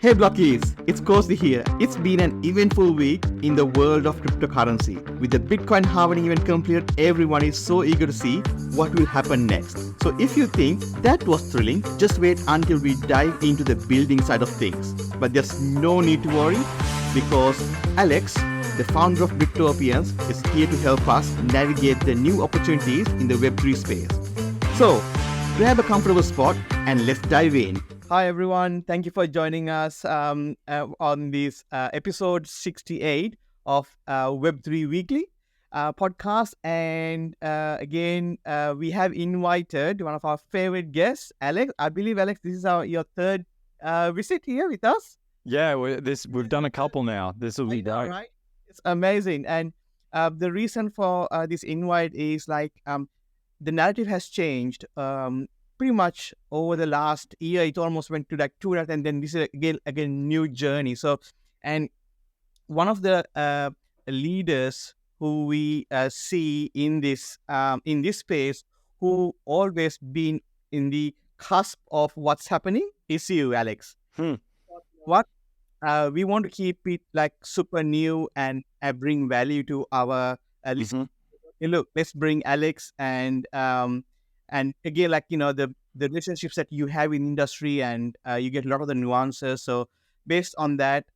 Hey Blockies, it's Cozy here. It's been an eventful week in the world of cryptocurrency. With the Bitcoin halving event completed, everyone is so eager to see what will happen next. So if you think that was thrilling, just wait until we dive into the building side of things. But there's no need to worry because Alex, the founder of Bricktopians, is here to help us navigate the new opportunities in the Web3 space. So grab a comfortable spot and let's dive in. Hi everyone, thank you for joining us on this episode 68 of Web3 Weekly podcast. And again, we have invited one of our favorite guests, Alex. I believe, Alex, this is your third visit here with us. Yeah, we've done a couple now. This will be great. Right? It's amazing. And the reason for this invite is the narrative has changed. Pretty much over the last year, it almost went to like 2 years, and then this is again new journey. So, and one of the leaders who we see in this space, who always been in the cusp of what's happening, is you, Alex. What we want to keep it like super new and bring value to our listeners. Look, let's bring Alex and again, the relationships that you have in industry, and you get a lot of the nuances. So based on that,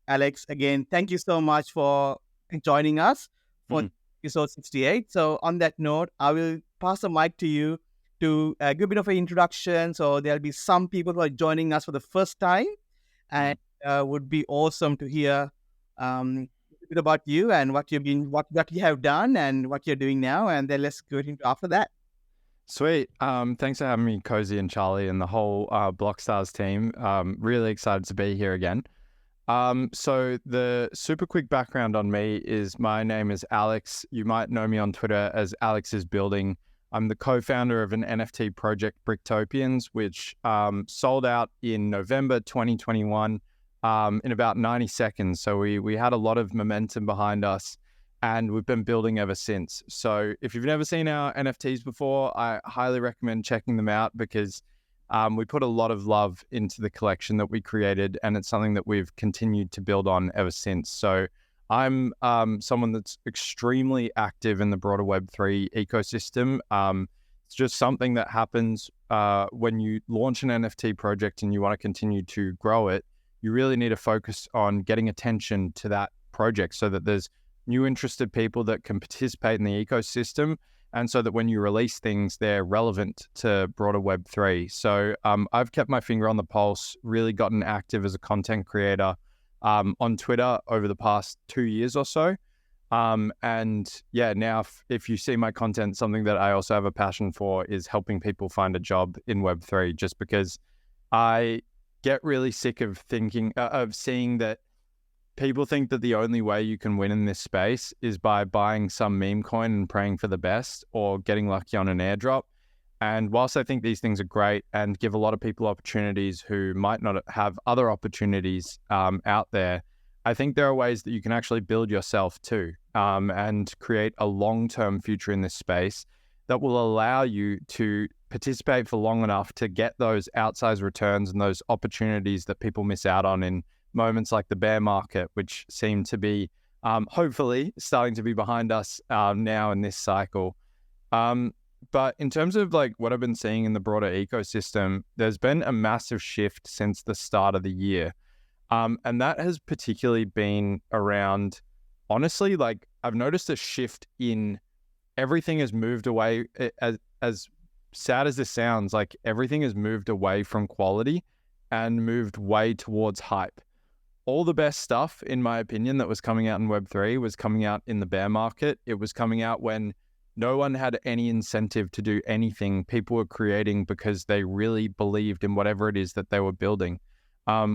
Alex, again, thank you so much for joining us for episode 68. So on that note, I will pass the mic to you to give a bit of an introduction. So there'll be some people who are joining us for the first time, and would be awesome to hear a bit about you and what you have done and what you're doing now. And then let's go into after that. Sweet. Thanks for having me, Cozy and Charlie, and the whole Blockstars team. Really excited to be here again. So the super quick background on me is my name is Alex. You might know me on Twitter as Alex is Building. I'm the co-founder of an NFT project, Bricktopians, which sold out in November 2021 in about 90 seconds. So we had a lot of momentum behind us, and we've been building ever since. So if you've never seen our NFTs before, I highly recommend checking them out because we put a lot of love into the collection that we created, and it's something that we've continued to build on ever since. So I'm someone that's extremely active in the broader Web3 ecosystem. It's just something that happens when you launch an NFT project and you want to continue to grow it. You really need to focus on getting attention to that project so that there's new interested people that can participate in the ecosystem, and so that when you release things, they're relevant to broader Web3. So I've kept my finger on the pulse, really gotten active as a content creator on Twitter over the past 2 years or so. And yeah, now if you see my content, something that I also have a passion for is helping people find a job in Web3, just because I get really sick of seeing that people think that the only way you can win in this space is by buying some meme coin and praying for the best, or getting lucky on an airdrop. And whilst I think these things are great and give a lot of people opportunities who might not have other opportunities out there, I think there are ways that you can actually build yourself too, and create a long-term future in this space that will allow you to participate for long enough to get those outsized returns and those opportunities that people miss out on in moments like the bear market, which seem to be hopefully starting to be behind us now in this cycle. But in terms of like what I've been seeing in the broader ecosystem, there's been a massive shift since the start of the year. And that has particularly been around, honestly, like I've noticed a shift in everything has moved away. As sad as this sounds, like everything has moved away from quality and moved way towards hype. All the best stuff, in my opinion, that was coming out in Web3 was coming out in the bear market. It was coming out when no one had any incentive to do anything. People were creating because they really believed in whatever it is that they were building.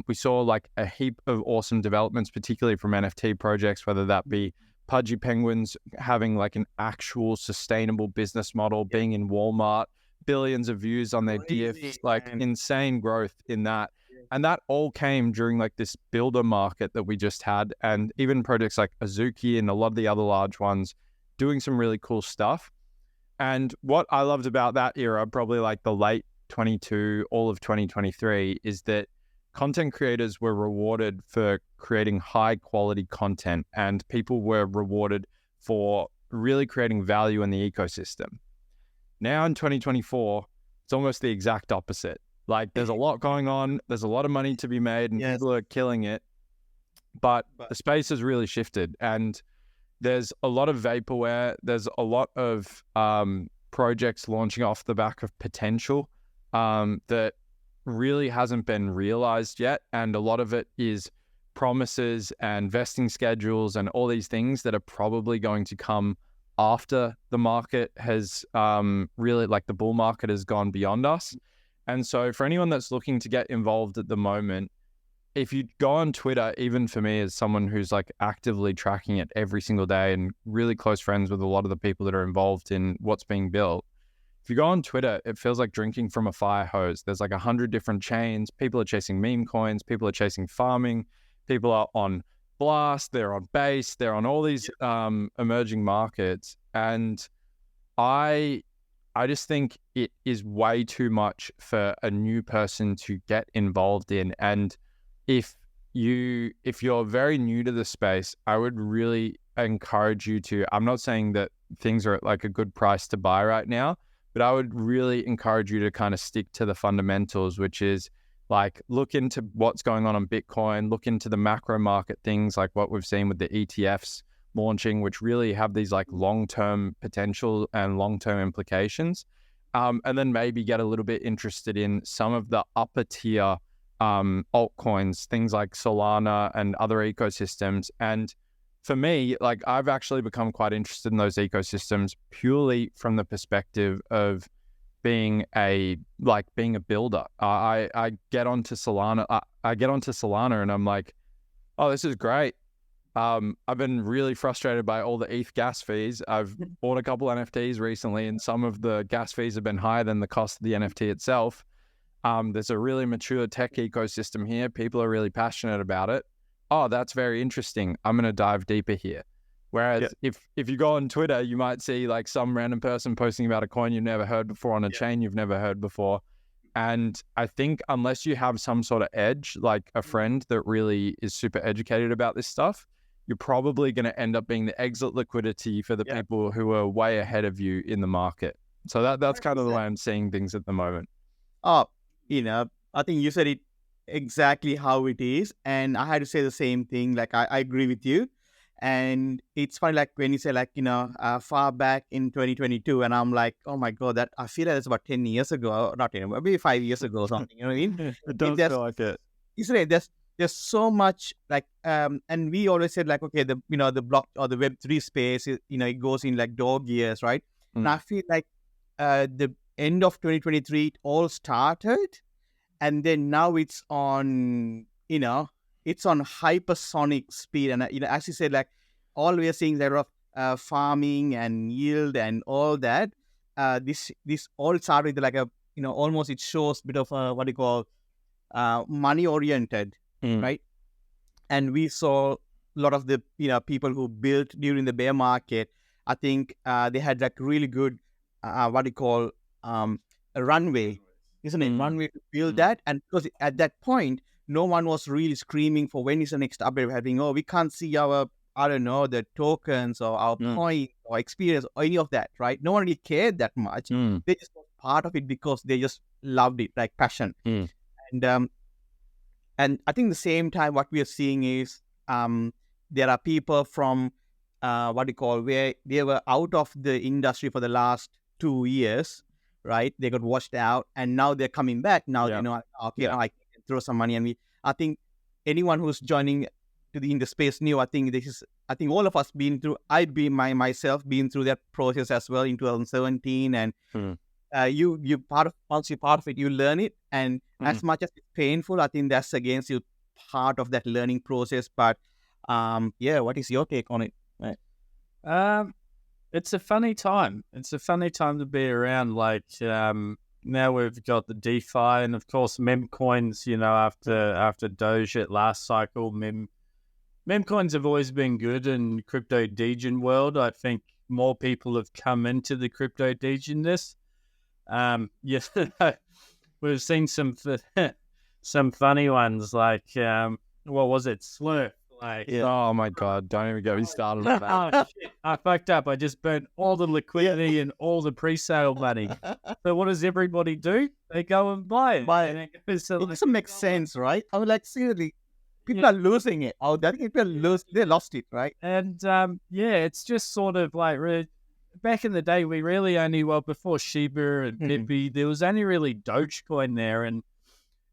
We saw like a heap of awesome developments, particularly from NFT projects, whether that be Pudgy Penguins having like an actual sustainable business model, being in Walmart, billions of views on their GIFs, like insane growth in that. And that all came during like this builder market that we just had, and even projects like Azuki and a lot of the other large ones doing some really cool stuff. And what I loved about that era, probably like the late 22, all of 2023, is that content creators were rewarded for creating high quality content, and people were rewarded for really creating value in the ecosystem. Now in 2024, it's almost the exact opposite. Like, there's a lot going on, there's a lot of money to be made, and people are killing it. But the space has really shifted, and there's a lot of vaporware. There's a lot of projects launching off the back of potential that really hasn't been realized yet. And a lot of it is promises and vesting schedules and all these things that are probably going to come after the market has really, like, the bull market has gone beyond us. And so for anyone that's looking to get involved at the moment, if you go on Twitter, even for me as someone who's like actively tracking it every single day and really close friends with a lot of the people that are involved in what's being built, if you go on Twitter, it feels like drinking from a fire hose. There's like 100 different chains. People are chasing meme coins. People are chasing farming. People are on Blast. They're on Base. They're on all these emerging markets. And I just think it is way too much for a new person to get involved in. And if you're very new to the space, I would really encourage you to, I'm not saying that things are at like a good price to buy right now, but I would really encourage you to kind of stick to the fundamentals, which is like, look into what's going on Bitcoin, look into the macro market things like what we've seen with the ETFs launching, which really have these like long-term potential and long-term implications. And then maybe get a little bit interested in some of the upper tier altcoins, things like Solana and other ecosystems. And for me, like, I've actually become quite interested in those ecosystems purely from the perspective of being a builder. I get onto Solana. I get onto Solana and I'm like, oh, this is great. I've been really frustrated by all the ETH gas fees. I've bought a couple NFTs recently, and some of the gas fees have been higher than the cost of the NFT itself. There's a really mature tech ecosystem here. People are really passionate about it. Oh, that's very interesting. I'm going to dive deeper here. Whereas if you go on Twitter, you might see like some random person posting about a coin you've never heard before on a chain you've never heard before. And I think unless you have some sort of edge, like a friend that really is super educated about this stuff, you're probably going to end up being the exit liquidity for the people who are way ahead of you in the market. So that's kind of the way I'm seeing things at the moment. Oh, I think you said it exactly how it is. And I had to say the same thing. Like, I agree with you. And it's funny, like when you say like, far back in 2022, and I'm like, oh my God, that I feel like that's about 10 years ago, not 10, maybe 5 years ago or something, you know what I mean? It does feel like it. Isn't it? There's so much like, and we always said like, okay, the block or the Web3 space, it goes in like dog years, right? And I feel like the end of 2023, it all started. And then now it's on, it's on hypersonic speed. And, as you said, like all we are seeing there of farming and yield and all that. This all started with like a, almost it shows a bit of a, what you call, money oriented, right? And we saw a lot of the, people who built during the bear market. I think they had like really good, what you call, a runway, isn't it? Runway to build that. And because at that point, no one was really screaming for when is the next update having, we can't see our, I don't know, the tokens or our point or experience or any of that, right? No one really cared that much. They just were part of it because they just loved it, like passion. And I think the same time, what we are seeing is there are people from what you call, where they were out of the industry for the last 2 years, right? They got washed out, and now they're coming back. Now now I can throw some money. And I think anyone who's joining in the space new, I think all of us been through. Myself been through that process as well in 2017, and you once you're part of it, you learn it, and as much as it's painful, I think that's against you part of that learning process. But what is your take on it? Right. It's a funny time. It's a funny time to be around. Like now we've got the DeFi, and of course meme coins. After Doge at last cycle, meme coins have always been good in crypto degen world. I think more people have come into the crypto degen-ness. We've seen some some funny ones like what was it, Slurp? Like, Oh my God, don't even get me started on that. oh, shit, I fucked up. I just burnt all the liquidity and all the pre-sale money. So what does everybody do? They go and buy it. Buy it. And it goes to, It doesn't make sense, right? I mean, like, seriously, people are losing it. Oh, that people they lost it, right? And it's just sort of like back in the day, we really only, before Shiba and Pippi, there was only really Dogecoin there. And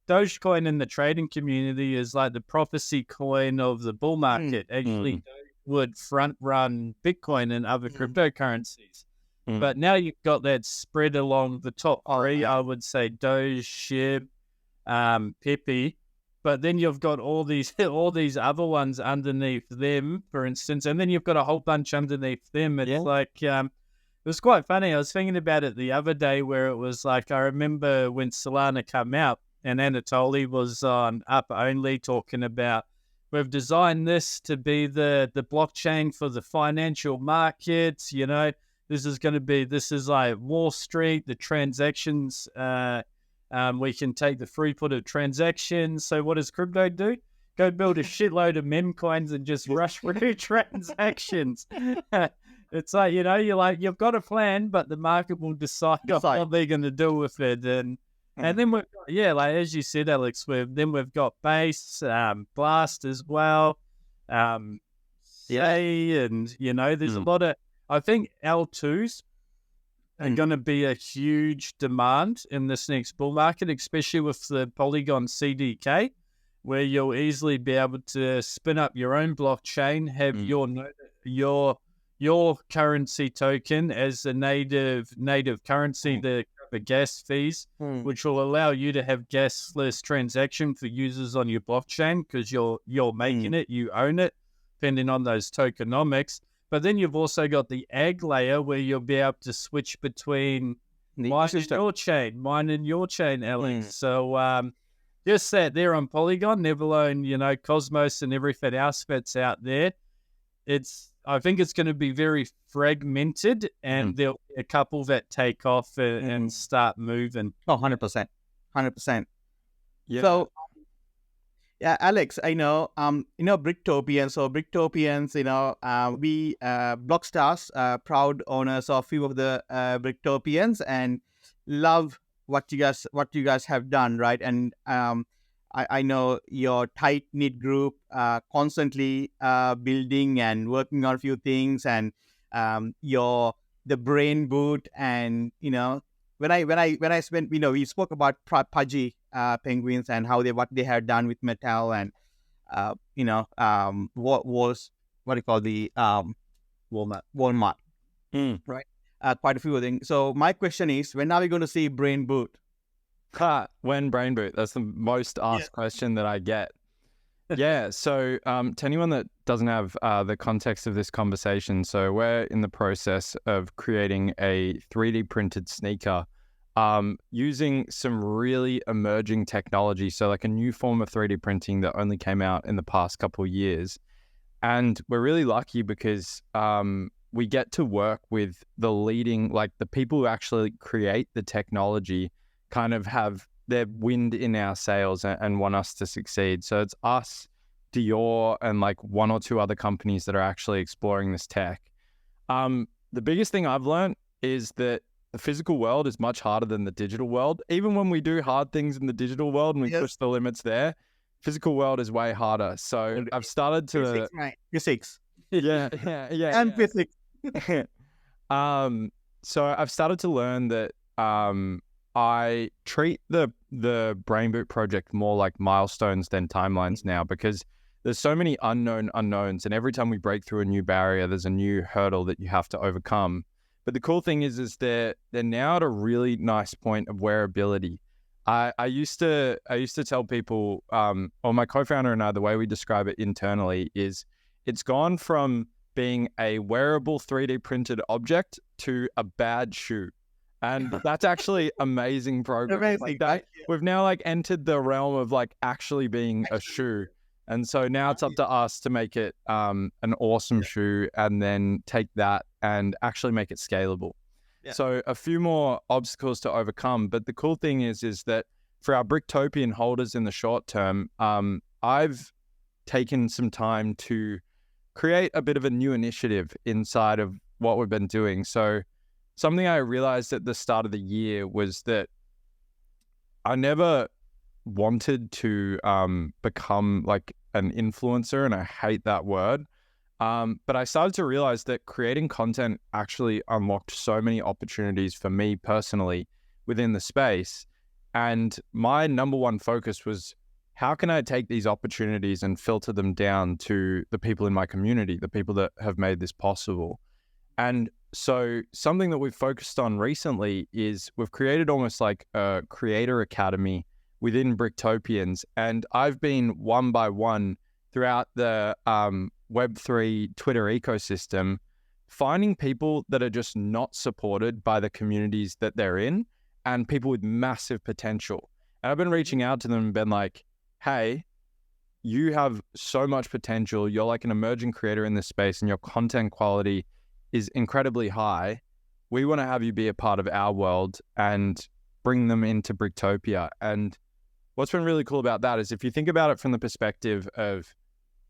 Dogecoin in the trading community is like the prophecy coin of the bull market. Actually, Doge would front run Bitcoin and other cryptocurrencies. But now you've got that spread along the top three. I would say Doge, Shib, Pippi. But then you've got all these other ones underneath them, for instance, and then you've got a whole bunch underneath them. It's like it was quite funny. I was thinking about it the other day, where it was like, I remember when Solana came out and Anatoly was on Up Only talking about, we've designed this to be the blockchain for the financial markets. You know, this is like Wall Street, the transactions. We can take the throughput of transactions. So what does crypto do? Go build a shitload of meme coins and just rush through transactions. It's like, you've got a plan, but the market will decide what they're going to do with it. And then we've got, like as you said, Alex, we've got Base, Blast as well. Say, and there's a lot of, I think L2s are going to be a huge demand in this next bull market, especially with the Polygon CDK, where you'll easily be able to spin up your own blockchain, have your currency token as a native currency, the gas fees, which will allow you to have gasless transaction for users on your blockchain because you're making it, you own it, depending on those tokenomics. But then you've also got the ag layer where you'll be able to switch between mine and your chain, Alex. So just that there on Polygon, never alone, Cosmos and everything else that's out there. I think it's going to be very fragmented, and there'll be a couple that take off and start moving. Oh, 100%. 100%. Yeah. So, yeah, Alex, I know, Bricktopians. So Bricktopians, we Blockstars, proud owners of few of the Bricktopians, and love what you guys have done, right? And I know your tight-knit group constantly building and working on a few things, and the brain boot, and when I spent, we spoke about Pudgy penguins and what they had done with Metal, and what do you call the Walmart, right? Quite a few things. So my question is, when are we going to see brain boot? When brain boot? That's the most asked question that I get. Yeah, so to anyone that doesn't have the context of this conversation, so we're in the process of creating a 3D printed sneaker using some really emerging technology, so like a new form of 3D printing that only came out in the past couple of years. And we're really lucky because we get to work with the leading, like the people who actually create the technology kind of have their wind in our sails and want us to succeed. So it's us, Dior, and like one or two other companies that are actually exploring this tech. The biggest thing I've learned is that the physical world is much harder than the digital world. Even when we do hard things in the digital world and we push the limits there, physical world is way harder. So I've started to... Physics. Yeah. And physics. So I've started to learn that I treat the Brain Boot project more like milestones than timelines now, because there's so many unknowns, and every time we break through a new barrier, there's a new hurdle that you have to overcome. But the cool thing is they're now at a really nice point of wearability. I used to tell people, or my co-founder and I, the way we describe it internally is it's gone from being a wearable 3D printed object to a bad shoe. And that's actually amazing progress. Amazing, like we've now like entered the realm of like actually being a shoe. And so now it's up to us to make it an awesome shoe, and then take that and actually make it scalable. Yeah. So a few more obstacles to overcome. But the cool thing is that for our Bricktopian holders in the short term, I've taken some time to create a bit of a new initiative inside of what we've been doing. So something I realized at the start of the year was that I never wanted to become like an influencer, and I hate that word. But I started to realize that creating content actually unlocked so many opportunities for me personally within the space. And my number one focus was, how can I take these opportunities and filter them down to the people in my community, the people that have made this possible? And so something that we've focused on recently is we've created almost like a creator academy within Bricktopians. And I've been one by one throughout the Web3 Twitter ecosystem, finding people that are just not supported by the communities that they're in, and people with massive potential. And I've been reaching out to them and been like, hey, you have so much potential. You're like an emerging creator in this space, and your content quality is incredibly high. We want to have you be a part of our world and bring them into Bricktopia. And what's been really cool about that is, if you think about it from the perspective of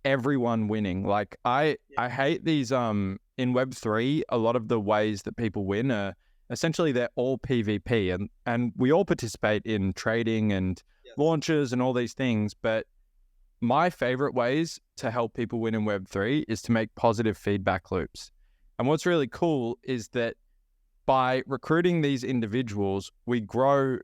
everyone winning, like I hate these, in Web3, a lot of the ways that people win are essentially they're all PvP, and we all participate in trading and launches and all these things. But my favorite ways to help people win in Web3 is to make positive feedback loops. And what's really cool is that by recruiting these individuals, we grow,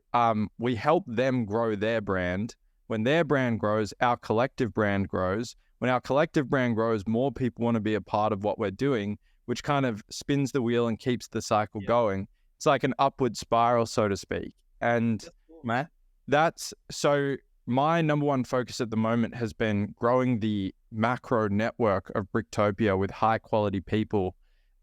we help them grow their brand. When their brand grows, our collective brand grows. When our collective brand grows, more people want to be a part of what we're doing, which kind of spins the wheel and keeps the cycle going. It's like an upward spiral, so to speak. And that's so my number one focus at the moment has been growing the macro network of Bricktopia with high quality people.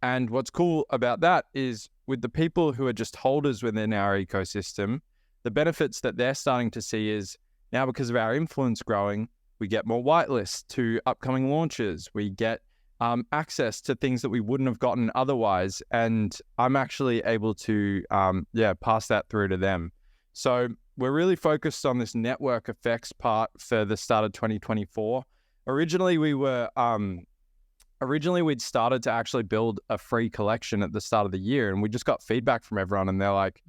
And what's cool about that is, with the people who are just holders within our ecosystem, the benefits that they're starting to see is, now because of our influence growing, we get more whitelists to upcoming launches. We get access to things that we wouldn't have gotten otherwise. And I'm actually able to, pass that through to them. So we're really focused on this network effects part for the start of 2024. Originally, we'd started to actually build a free collection at the start of the year, and we just got feedback from everyone, and they're like,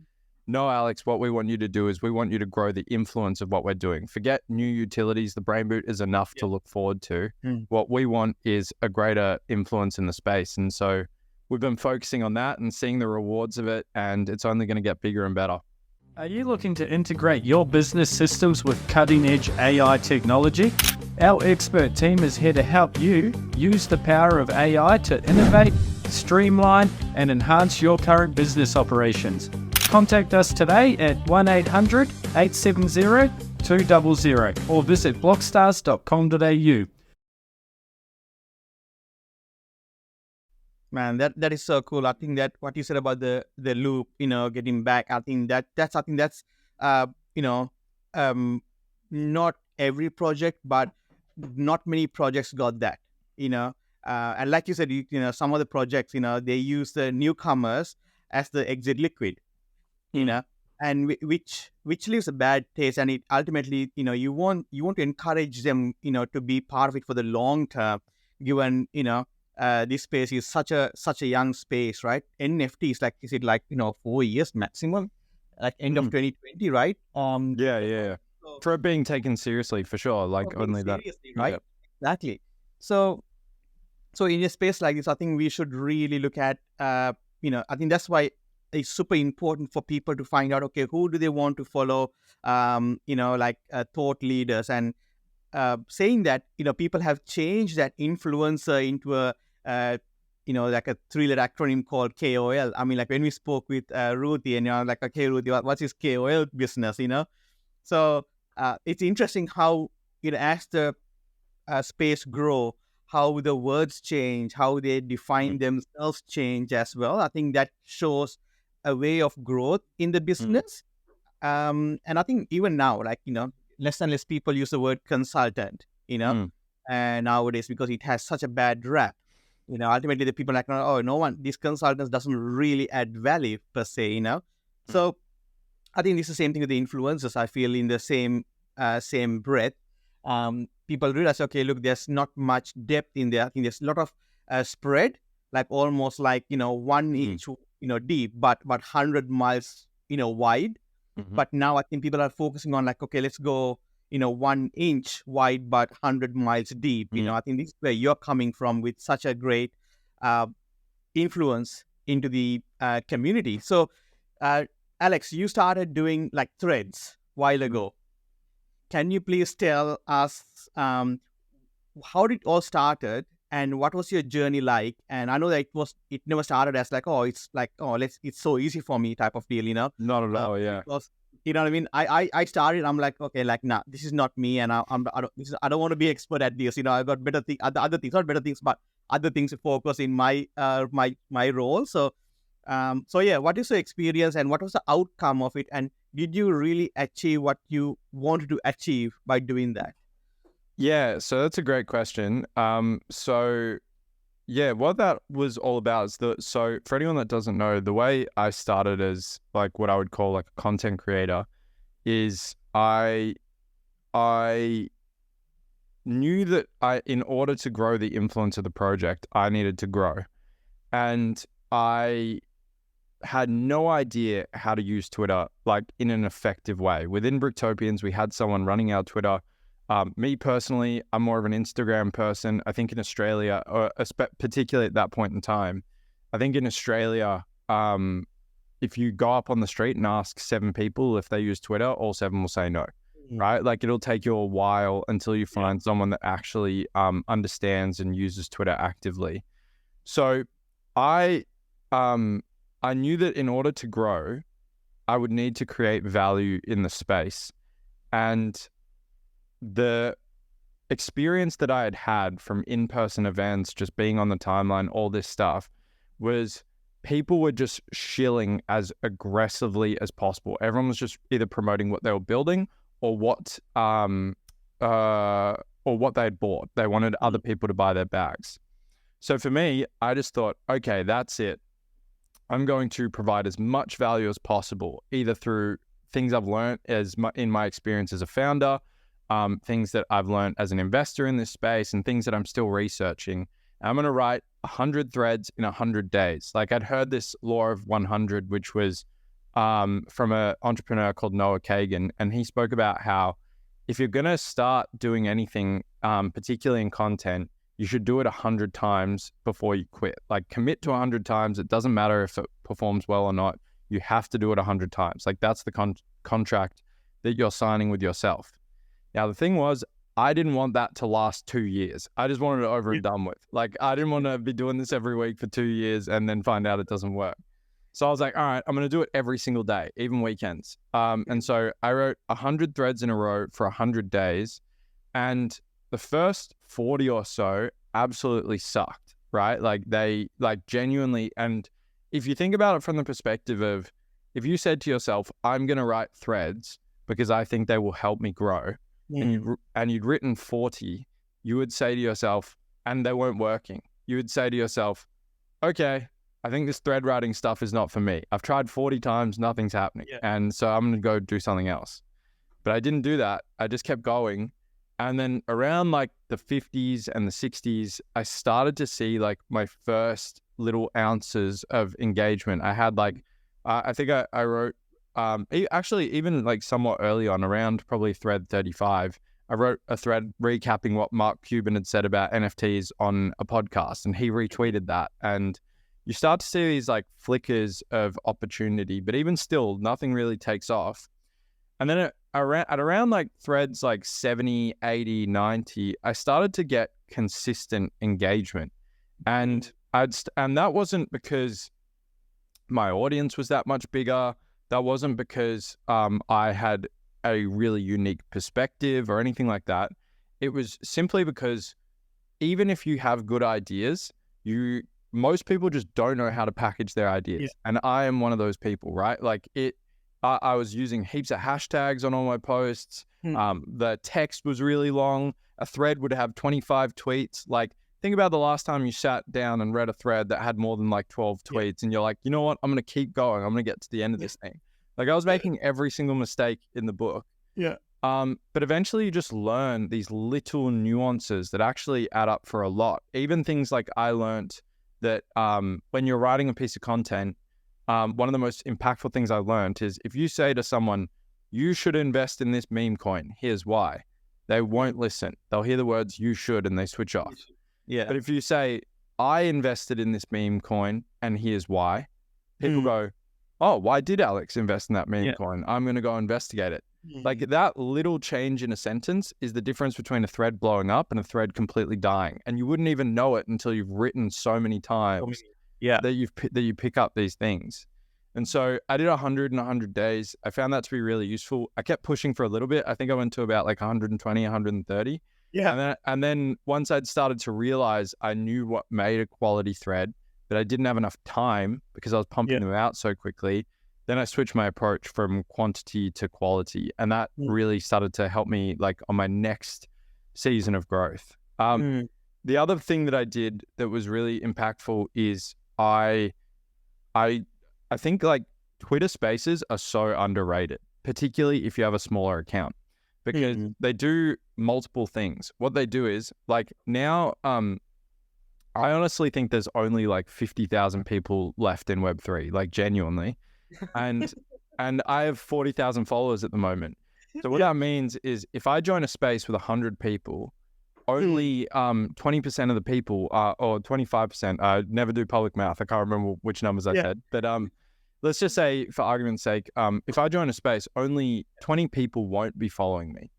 no, Alex, what we want you to do is we want you to grow the influence of what we're doing. Forget new utilities. The brain boot is enough to look forward to. What we want is a greater influence in the space. And so we've been focusing on that and seeing the rewards of it, and it's only going to get bigger and better. Are you looking to integrate your business systems with cutting-edge AI technology? Our expert team is here to help you use the power of AI to innovate, streamline, and enhance your current business operations. Contact us today at 1-800-870-200 or visit blockstars.com.au. Man, that is so cool. I think that what you said about the loop, getting back, I think that's not every project, but not many projects got that, and like you said, some of the projects, they use the newcomers as the exit liquid, and which leaves a bad taste. And it ultimately, you want to encourage them, to be part of it for the long term, given, this space is such a young space, right? NFTs, like, is it 4 years maximum, like end of 2020, right? For it being taken seriously, for sure, like only that, right? Exactly. So in a space like this, I think we should really look at, I think that's why it's super important for people to find out, okay, who do they want to follow, thought leaders, and saying that, people have changed that influencer into a, like a three-letter acronym called KOL. I mean, like when we spoke with Ruthie, and like, okay, Ruthie, what's his KOL business, So it's interesting how, as the space grow, how the words change, how they define themselves change as well. I think that shows a way of growth in the business. And I think even now, less and less people use the word consultant, and nowadays, because it has such a bad rap. Ultimately the people are like, these consultants doesn't really add value per se, So I think it's the same thing with the influencers. I feel in the same breath, people realize, okay, look, there's not much depth in there. I think there's a lot of spread, like almost like 1 inch deep, but 100 miles wide. But now I think people are focusing on like, okay, let's go 1 inch wide but 100 miles deep. I think this is where you're coming from with such a great influence into the community. So Alex, you started doing like threads a while ago. Can you please tell us how did it all started and what was your journey like? And I know that it never started as like, it's so easy for me type of deal, Not at all, yeah. Because, you know what I mean? I started, I'm like, okay, like, nah, this is not me, and I don't want to be expert at this. I've got better things, other things, not better things, but other things to focus in my role. So yeah, what is your experience and what was the outcome of it? And did you really achieve what you wanted to achieve by doing that? Yeah, so that's a great question. So yeah, what that was all about is so for anyone that doesn't know, the way I started as like what I would call like a content creator is I knew that in order to grow the influence of the project, I needed to grow. And I had no idea how to use Twitter like in an effective way. Within Bricktopians, we had someone running our Twitter. Me personally, I'm more of an Instagram person. I think in Australia, or particularly at that point in time, I think in Australia, if you go up on the street and ask 7 people if they use Twitter, all 7 will say no, right? Like it'll take you a while until you find someone that actually understands and uses Twitter actively. So I knew that in order to grow, I would need to create value in the space. And the experience that I had from in-person events, just being on the timeline, all this stuff, was people were just shilling as aggressively as possible. Everyone was just either promoting what they were building or what they'd bought. They wanted other people to buy their bags. So for me, I just thought, okay, that's it. I'm going to provide as much value as possible, either through things I've learned in my experience as a founder, things that I've learned as an investor in this space, and things that I'm still researching. I'm going to write 100 threads in 100 days. Like I'd heard this law of 100, which was from an entrepreneur called Noah Kagan. And he spoke about how if you're going to start doing anything, particularly in content, you should do it 100 times before you quit. Like commit to 100 times. It doesn't matter if it performs well or not. You have to do it 100 times. Like that's the contract that you're signing with yourself. Now, the thing was, I didn't want that to last 2 years. I just wanted it over and done with. Like, I didn't want to be doing this every week for 2 years and then find out it doesn't work. So I was like, all right, I'm going to do it every single day, even weekends. And so I wrote 100 threads in a row for 100 days. And the first 40 or so absolutely sucked, right? Like they genuinely, and if you think about it from the perspective of, if you said to yourself, I'm going to write threads because I think they will help me grow, and you'd written 40, you would say to yourself, and they weren't working, you would say to yourself, okay, I think this thread writing stuff is not for me. I've tried 40 times, nothing's happening. And so I'm going to go do something else. But I didn't do that. I just kept going. And then around like the 50s and the 60s, I started to see like my first little ounces of engagement. I had like, I think I wrote, actually even like somewhat early on, around probably thread 35, I wrote a thread recapping what Mark Cuban had said about NFTs on a podcast, and he retweeted that. And you start to see these like flickers of opportunity, but even still, nothing really takes off. And then at around like threads like 70, 80, 90, I started to get consistent engagement. And that wasn't because my audience was that much bigger. That wasn't because I had a really unique perspective or anything like that. It was simply because even if you have good ideas, most people just don't know how to package their ideas. And I am one of those people, right? Like I was using heaps of hashtags on all my posts. The text was really long. A thread would have 25 tweets. Like, think about the last time you sat down and read a thread that had more than like 12 tweets, and you're like, you know what? I'm going to keep going. I'm going to get to the end of this thing. Like I was making every single mistake in the book. Yeah. But eventually you just learn these little nuances that actually add up for a lot. Even things like I learned that when you're writing a piece of content, one of the most impactful things I learned is if you say to someone, you should invest in this meme coin, here's why, they won't listen. They'll hear the words you should and they switch off. Yeah. But if you say, I invested in this meme coin and here's why, people go, oh, why did Alex invest in that meme coin? I'm going to go investigate it. Like that little change in a sentence is the difference between a thread blowing up and a thread completely dying. And you wouldn't even know it until you've written so many times that you pick up these things. And so I did 100 in 100 days. I found that to be really useful. I kept pushing for a little bit. I think I went to about like 120, 130. Yeah. And then once I'd started to realize I knew what made a quality thread, but I didn't have enough time because I was pumping them out so quickly, then I switched my approach from quantity to quality. And that really started to help me like on my next season of growth. The other thing that I did that was really impactful is I think like Twitter Spaces are so underrated, particularly if you have a smaller account, because they do multiple things. What they do is like now, I honestly think there's only like 50,000 people left in Web3, like genuinely. And I have 40,000 followers at the moment. So what that means is if I join a space with 100 people, only 20% of the people or 25%, I never do public math. I can't remember which numbers I said, but let's just say for argument's sake, if I join a space, only 20 people won't be following me,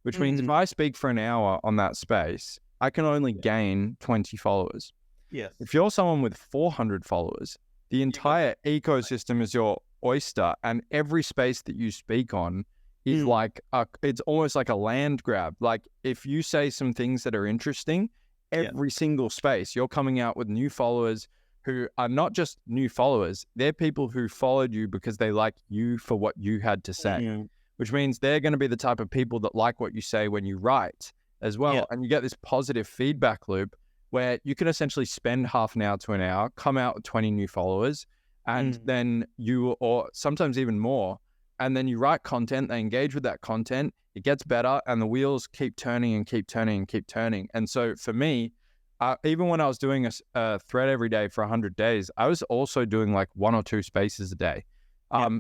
which means if I speak for an hour on that space, I can only gain 20 followers. Yes. If you're someone with 400 followers, the entire ecosystem is your oyster, and every space that you speak on is like it's almost like a land grab. Like if you say some things that are interesting, every single space you're coming out with new followers who are not just new followers, they're people who followed you because they like you for what you had to say, which means they're going to be the type of people that like what you say when you write as well. And you get this positive feedback loop where you can essentially spend half an hour to an hour, come out with 20 new followers, and then you, or sometimes even more, and then you write content, they engage with that content, it gets better, and the wheels keep turning and keep turning and keep turning. And so for me, even when I was doing a thread every day for 100 days, I was also doing like 1 or 2 spaces a day.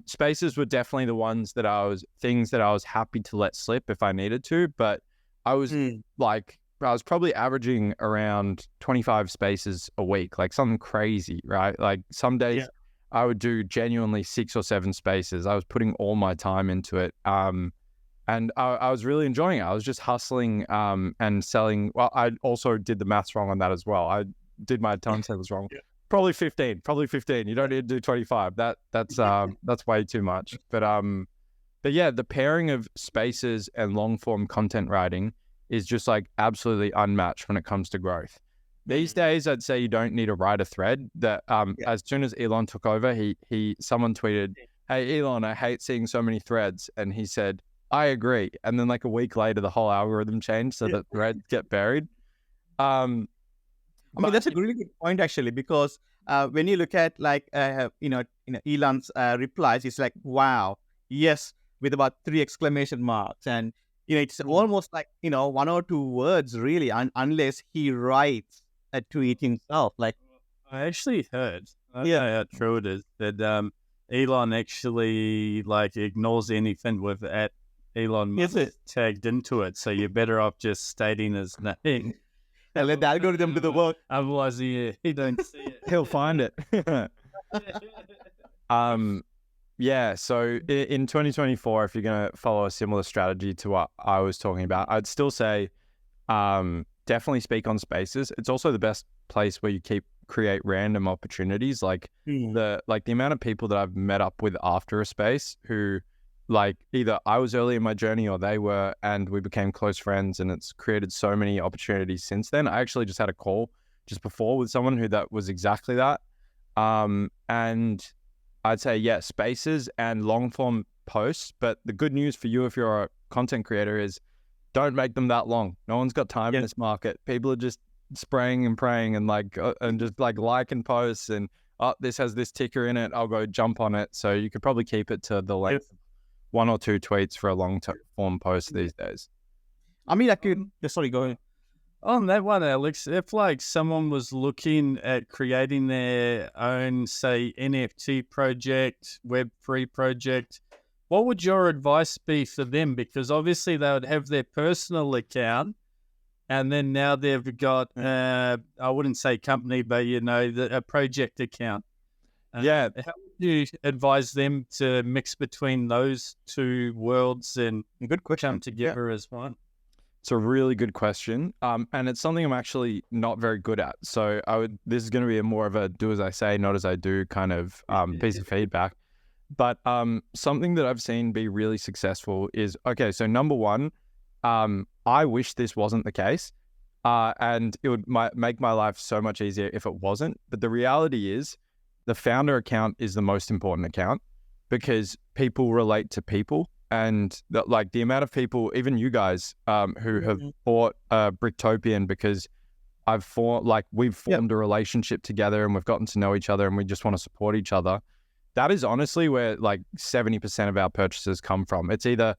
Spaces were definitely the ones that I was happy to let slip if I needed to, but I was I was probably averaging around 25 spaces a week, like something crazy, right? Like some days I would do genuinely 6 or 7 spaces. I was putting all my time into it. And I was really enjoying it. I was just hustling and selling. Well, I also did the maths wrong on that as well. I did my timetables wrong. Probably 15. You don't need to do 25. That's way too much. But yeah, the pairing of spaces and long form content writing is just like absolutely unmatched when it comes to growth. These days, I'd say you don't need to write a thread. That as soon as Elon took over, someone tweeted, "Hey Elon, I hate seeing so many threads," and he said, "I agree." And then like a week later, the whole algorithm changed so that threads get buried. I mean, that's a really good point actually, because when you look at like Elon's replies, it's like, "Wow, yes," with about 3 exclamation marks, and it's almost like 1 or 2 words really, unless he writes a tweet himself. Like I actually heard, I don't know how true it is, that Elon actually like ignores anything with at Elon Musk tagged into it. So you're better off just stating his name and let the algorithm do the work. Otherwise, he don't see it. He'll find it. Yeah, so in 2024, if you're going to follow a similar strategy to what I was talking about, I'd still say definitely speak on spaces. It's also the best place where you create random opportunities. Like the amount of people that I've met up with after a space who like either I was early in my journey or they were, and we became close friends, and it's created so many opportunities since then. I actually just had a call just before with someone who that was exactly that. And I'd say, spaces and long form posts. But the good news for you, if you're a content creator, is don't make them that long. No one's got time in this market. People are just spraying and praying and just liking posts. And oh, this has this ticker in it, I'll go jump on it. So you could probably keep it to the length of 1 or 2 tweets for a long form post these days. I mean, I could. Sorry, go ahead. On that one, Alex, if like someone was looking at creating their own, say, NFT project, Web3 project, what would your advice be for them? Because obviously they would have their personal account, and then now they've got, I wouldn't say company, but a project account. Yeah. How would you advise them to mix between those two worlds and Good question. come together as one? It's a really good question, and it's something I'm actually not very good at. So this is going to be more of a do as I say, not as I do kind of piece of feedback. But something that I've seen be really successful is, okay, so number one, I wish this wasn't the case, and it would make my life so much easier if it wasn't. But the reality is the founder account is the most important account because people relate to people. And the amount of people, even you guys, who have bought Bricktopian because we've formed a relationship together and we've gotten to know each other and we just want to support each other. That is honestly where 70% of our purchases come from. It's either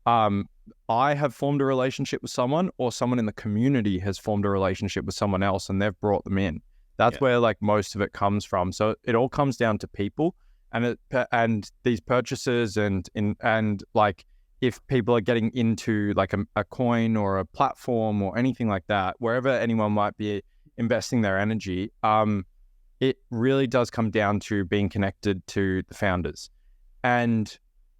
I have formed a relationship with someone or someone in the community has formed a relationship with someone else and they've brought them in. That's where most of it comes from. So it all comes down to people. And these purchases and if people are getting into a coin or a platform or anything like that, wherever anyone might be investing their energy, it really does come down to being connected to the founders. And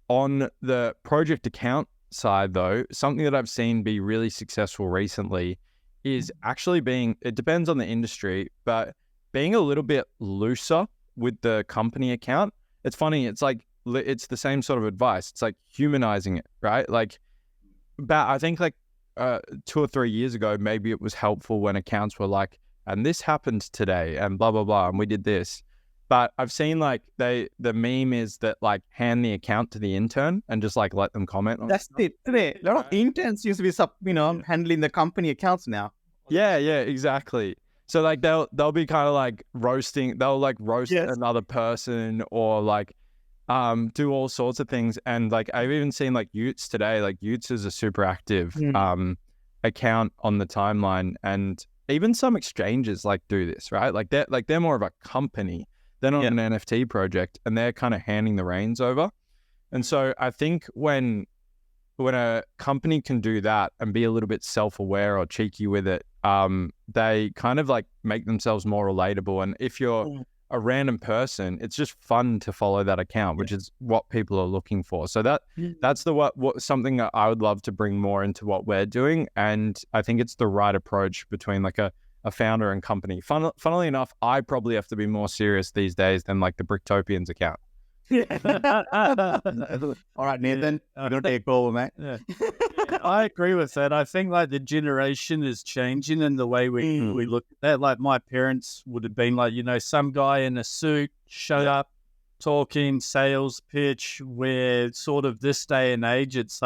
on the project account side, though, something that I've seen be really successful recently is actually it depends on the industry, but being a little bit looser with the company account. It's funny. It's it's the same sort of advice. It's humanizing it, right? I think 2 or 3 years ago, maybe it was helpful when accounts were and this happened today and blah, blah, blah. And we did this. But I've seen the meme is that hand the account to the intern and just let them comment on That's it. Today, a lot of interns used to be handling the company accounts now. Yeah, exactly. So they'll be kind of roasting. They'll roast another person or do all sorts of things. And I've even seen Utes today. Utes is a super active account on the timeline, and even some exchanges do this, right? They're more of a company. They're not an NFT project, and they're kind of handing the reins over. And so I think when a company can do that and be a little bit self-aware or cheeky with it, they kind of make themselves more relatable. And if you're a random person, it's just fun to follow that account, which is what people are looking for. So that's something that I would love to bring more into what we're doing. And I think it's the right approach between a founder and company. Funnily enough, I probably have to be more serious these days than the Bricktopians account. All right, Nathan, you don't take over, man. I agree with that. I think the generation is changing in the way we look at that. My parents would have been some guy in a suit showed up talking sales pitch, where sort of this day and age it's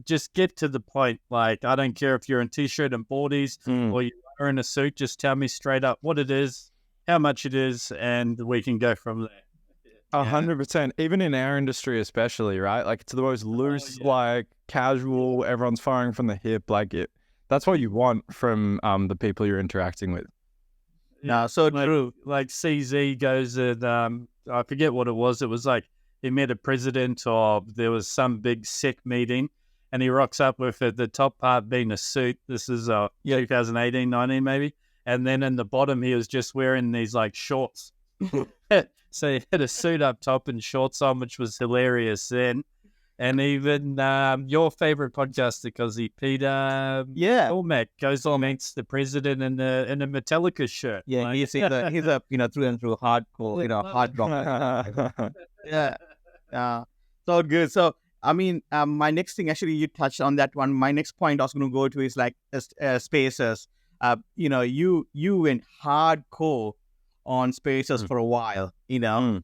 just get to the point. I don't care if you're in t-shirt and boardies or you're in a suit, just tell me straight up what it is, how much it is, and we can go from there. 100%. Even in our industry, especially, right? It's the most loose, casual. Everyone's firing from the hip. That's what you want from the people you're interacting with. No, so true. CZ goes and I forget what it was. It was he met a president, or there was some big SEC meeting, and he rocks up with the top part being a suit. This is 2018, 19 maybe, and then in the bottom he was just wearing these shorts. So he had a suit up top and shorts on, which was hilarious then. And even your favorite podcaster, Cozzy, Peter Olmec, goes on meets the president in a Metallica shirt. Yeah, he's a through and through hardcore, hard rock. So good. So I mean, my next thing, actually, you touched on that one. My next point I was going to go to is Spaces. You went hardcore on Spaces for a while, and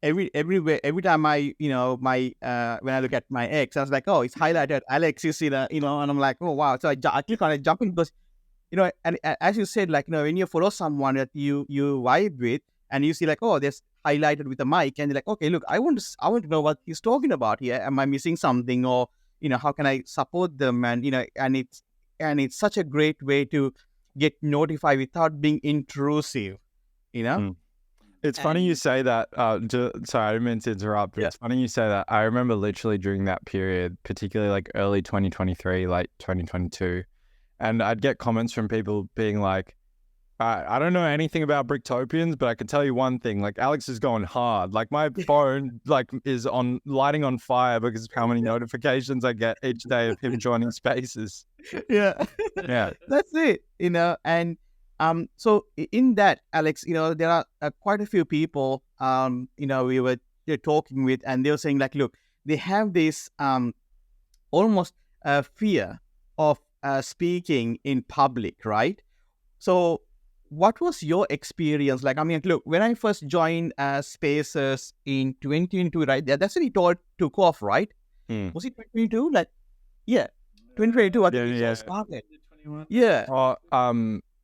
every time I, when I look at my ex, I was like, oh, it's highlighted Alex, you see that, and I'm like, oh wow. So I click on it, jump in, because and as you said, like, when you follow someone that you vibe with, and you see like, oh, there's highlighted with a mic, and you're like, okay, look, I want to know what he's talking about here. Am I missing something, or how can I support them? And and it's such a great way to get notified without being intrusive. It's funny you say that. Sorry, I didn't mean to interrupt, but it's funny you say that. I remember literally during that period, particularly like early 2023, late 2022, and I'd get comments from people being like, I don't know anything about Bricktopians, but I can tell you one thing, like Alex is going hard. Like my phone is lighting on fire because of how many notifications I get each day of him joining spaces. Yeah. Yeah. That's it, and so in that, Alex, there are quite a few people, we were talking with, and they were saying like, look, they have this almost fear of speaking in public, right? So what was your experience like? I mean, look, when I first joined Spaces in 2022, right? That's when it all took off, right? Was it 2022? Like, yeah, 2022. I think it started. Yeah.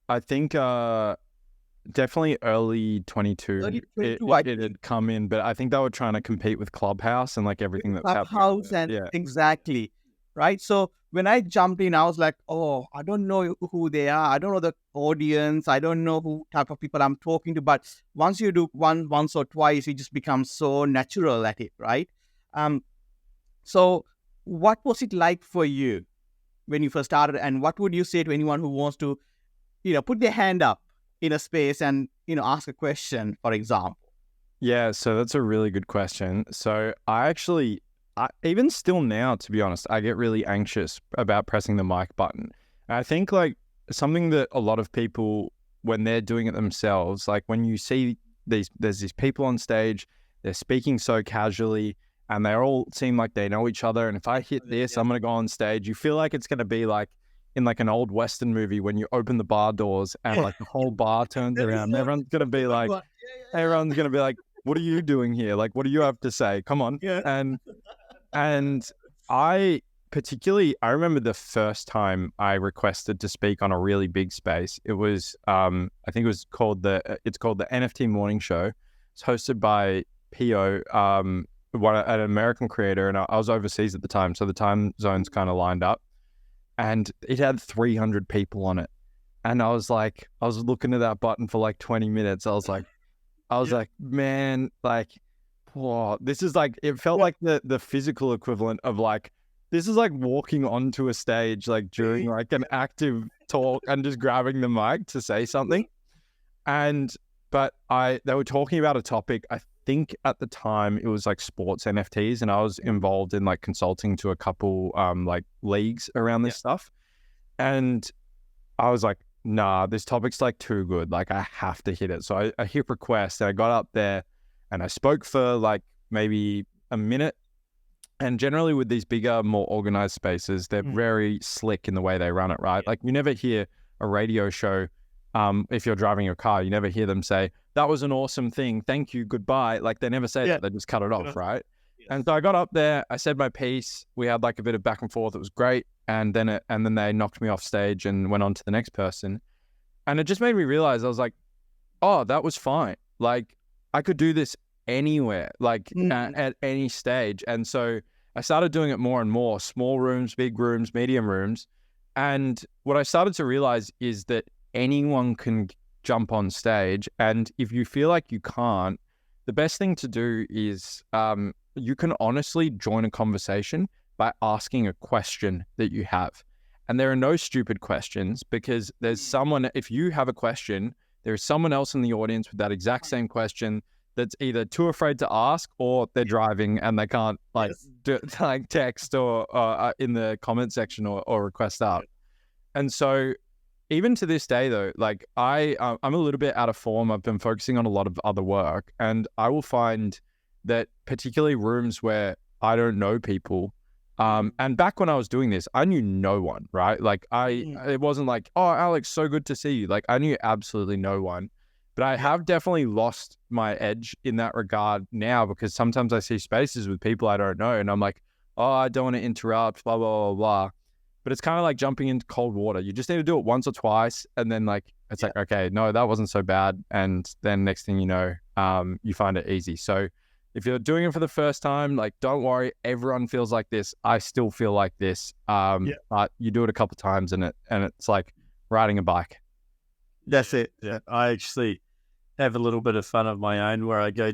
I think definitely early 22. Early 22, it had come in, but I think they were trying to compete with Clubhouse and like everything that's Clubhouse happening. And exactly, right? So when I jumped in, I was like, oh, I don't know who they are. I don't know the audience. I don't know who type of people I'm talking to. But once you do once or twice, you just become so natural at it, right? So what was it like for you when you first started? And what would you say to anyone who wants to, put their hand up in a space and, ask a question, for example? Yeah, so that's a really good question. So I even still now, to be honest, I get really anxious about pressing the mic button. And I think like something that a lot of people, when they're doing it themselves, like when you see there's these people on stage, they're speaking so casually and they all seem like they know each other. And if I hit this, I'm going to go on stage. You feel like it's going to be like in like an old Western movie when you open the bar doors and like the whole bar turns around. Everyone's going to be like, what are you doing here? Like, what do you have to say? Come on. Yeah. And I remember the first time I requested to speak on a really big space. It was, I think it was called it's called the NFT Morning Show. It's hosted by Pio, an American creator, and I was overseas at the time, so the time zones kind of lined up, and it had 300 people on it, and I was looking at that button for like 20 minutes. I was like, man, like, whoa, this is like, it felt like the physical equivalent of like, this is like walking onto a stage, like during like an active talk and just grabbing the mic to say something. But they were talking about a topic, I think at the time it was like sports NFTs, and I was involved in like consulting to a couple like leagues around this stuff. And I was like, nah, this topic's like too good. Like I have to hit it. So I hit request and I got up there and I spoke for like maybe a minute. And generally with these bigger, more organized spaces, they're very slick in the way they run it, right? Like you never hear a radio show, if you're driving your car, you never hear them say, that was an awesome thing. Thank you. Goodbye. Like they never say that. They just cut it off, right? Yes. And so I got up there, I said my piece. We had like a bit of back and forth. It was great. And then they knocked me off stage and went on to the next person. And it just made me realize, I was like, oh, that was fine. Like I could do this anywhere, like at any stage. And so I started doing it more and more, small rooms, big rooms, medium rooms. And what I started to realize is that anyone can jump on stage. And if you feel like you can't, the best thing to do is you can honestly join a conversation by asking a question that you have. And there are no stupid questions, because there's someone, if you have a question, there's someone else in the audience with that exact same question that's either too afraid to ask or they're driving and they can't like like text or in the comment section or request up. And so even to this day though, like I'm a little bit out of form. I've been focusing on a lot of other work, and I will find that particularly rooms where I don't know people, and back when I was doing this, I knew no one, right? Like it wasn't like, oh, Alex, so good to see you. Like I knew absolutely no one. But I have definitely lost my edge in that regard now, because sometimes I see spaces with people I don't know and I'm like, oh, I don't want to interrupt, blah, blah, blah, blah. but it's kind of like jumping into cold water. You just need to do it once or twice, and then like it's like, okay, no, that wasn't so bad, and then next thing you know, you find it easy. So if you're doing it for the first time, like, don't worry, everyone feels like this. I still feel like this, but you do it a couple times, and it's like riding a bike. That's it. Yeah, I actually have a little bit of fun of my own where I go,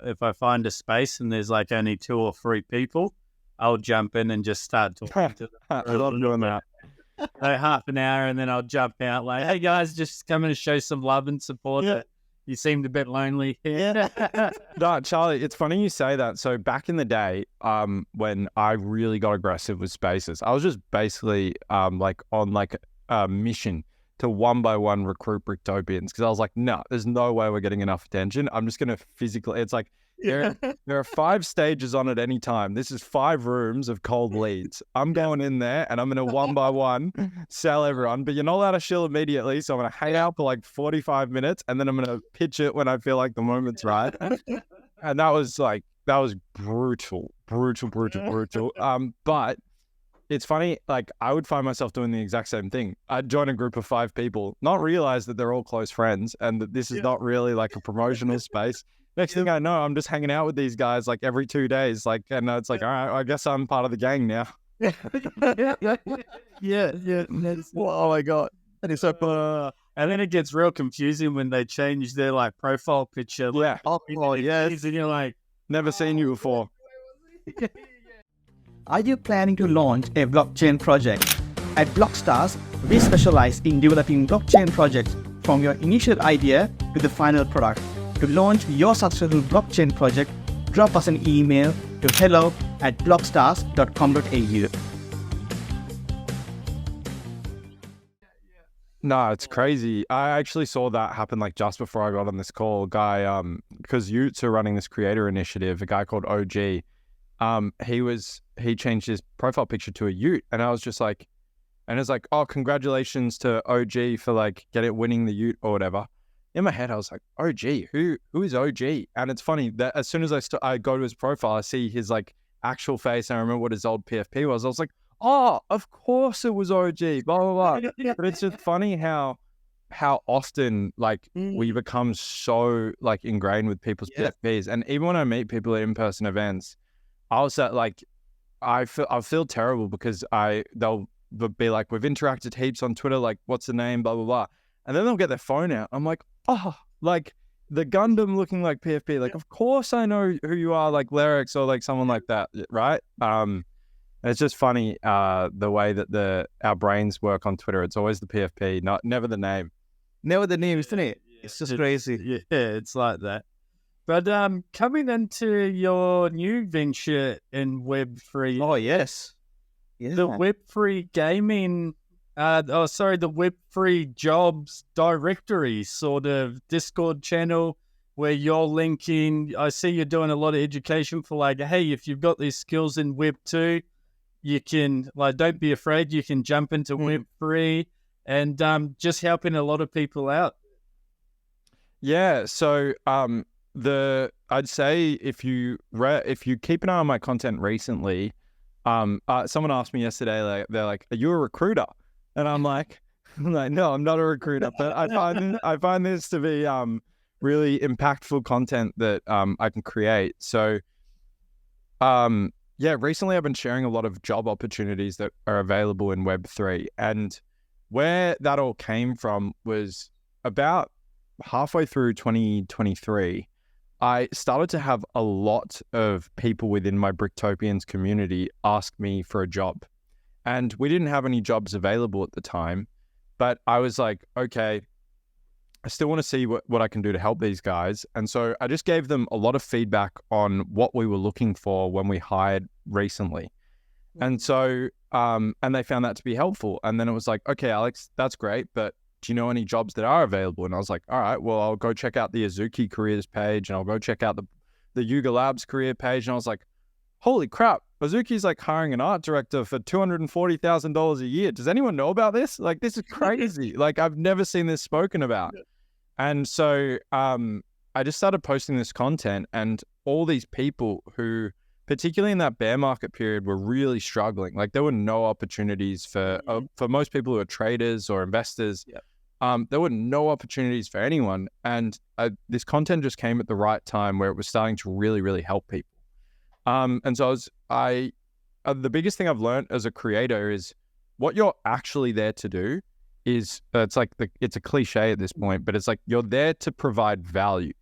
if I find a space and there's like only 2 or 3 people, I'll jump in and just start talking to them. I love doing that. Like half an hour, and then I'll jump out like, hey guys, just coming to show some love and support. Yeah. You seemed a bit lonely here. No, Charlie, it's funny you say that. So back in the day, when I really got aggressive with spaces, I was just basically like on like a mission to one by one recruit Bricktopians, because I was like, no, there's no way we're getting enough attention. I'm just going to physically, it's like, there are 5 stages on at any time. This is 5 rooms of cold leads. I'm going in there and I'm going to one by one sell everyone, but you're not allowed to shill immediately. So I'm going to hang out for like 45 minutes and then I'm going to pitch it when I feel like the moment's right. And that was brutal. But it's funny, like I would find myself doing the exact same thing. I'd join a group of 5 people, not realize that they're all close friends and that this is not really like a promotional space. Next thing I know, I'm just hanging out with these guys like every 2 days. Like, and it's like, all right, I guess I'm part of the gang now. Yeah. Oh my God. That is so and then it gets real confusing when they change their like profile picture. Yeah. Oh, yes. And you're like, Never seen you before. Are you planning to launch a blockchain project? At Blockstars, we specialize in developing blockchain projects from your initial idea to the final product. To launch your successful blockchain project, drop us an email to hello@blockstars.com.au. No, it's crazy. I actually saw that happen like just before I got on this call. Guy, because Utes are running this creator initiative, a guy called OG. He changed his profile picture to a Ute, and I was just like, and it's like, oh, congratulations to OG for like winning the Ute or whatever. In my head, I was like, OG, who is OG? And it's funny that as soon as I go to his profile, I see his like actual face, and I remember what his old PFP was. I was like, oh, of course it was OG, blah, blah, blah. But it's just funny how often like we become so like ingrained with people's PFPs. And even when I meet people at in-person events, I was like, I feel terrible because they'll be like, we've interacted heaps on Twitter, like, what's the name, blah, blah, blah. And then they'll get their phone out. I'm like, oh, like the Gundam looking like PFP. Like, of course I know who you are, like Lyrics or like someone like that, right? It's just funny the way that our brains work on Twitter. It's always the PFP, never the name. Never the name, isn't it? It's just crazy. Yeah, it's like that. But coming into your new venture in Web3. Oh, yes. Yeah. The Web3 gaming, the Web3 jobs directory sort of Discord channel where you're linking. I see you're doing a lot of education for like, hey, if you've got these skills in Web2, you can, like, don't be afraid, you can jump into Web3 and just helping a lot of people out. Yeah, so I'd say if you keep an eye on my content recently, someone asked me yesterday, like, they're like, are you a recruiter? And I'm like, no, I'm not a recruiter, but I find this to be really impactful content that I can create. So yeah, recently I've been sharing a lot of job opportunities that are available in Web3, and where that all came from was about halfway through 2023. I started to have a lot of people within my Bricktopians community ask me for a job. And we didn't have any jobs available at the time, but I was like, okay, I still want to see what I can do to help these guys. And so I just gave them a lot of feedback on what we were looking for when we hired recently. And so, and they found that to be helpful. And then it was like, okay, Alex, that's great, but do you know any jobs that are available? And I was like, all right, well, I'll go check out the Azuki careers page and I'll go check out the Yuga Labs career page. And I was like, holy crap, Azuki's like hiring an art director for $240,000 a year. Does anyone know about this? Like, this is crazy. Like, I've never seen this spoken about. And so I just started posting this content, and all these people who particularly in that bear market period, were really struggling. Like there were no opportunities for most people who are traders or investors. There were no opportunities for anyone. And this content just came at the right time where it was starting to really, really help people. And so the biggest thing I've learned as a creator is what you're actually there to do is, it's a cliche at this point, but it's like you're there to provide value.